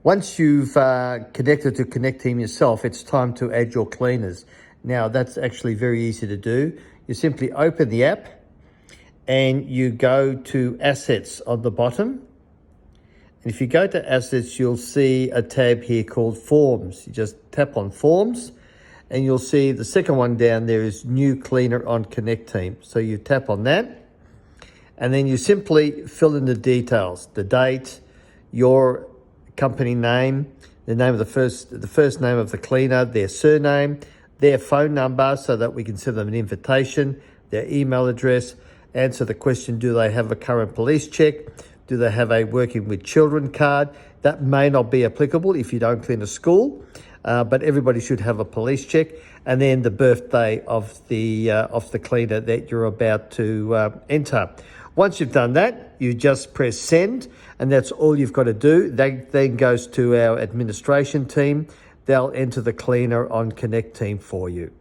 Once you've connected to Connecteam yourself, it's time to add your cleaners. Now, that's actually very easy to do. You simply open the app and you go to Assets on the bottom. And if you go to Assets, you'll see a tab here called Forms. You just tap on Forms and you'll see the second one down there is New Cleaner on Connecteam. So you tap on that and then you simply fill in the details, the date, your company name, the name of the first name of the cleaner, their surname, their phone number so that we can send them an invitation, their email address, answer the question, do they have a current police check? Do they have a working with children card? That may not be applicable if you don't clean a school, but everybody should have a police check. And then the birthday of the cleaner that you're about to enter. Once you've done that, you just press send, and that's all you've got to do. That then goes to our administration team. They'll enter the cleaner on Connecteam for you.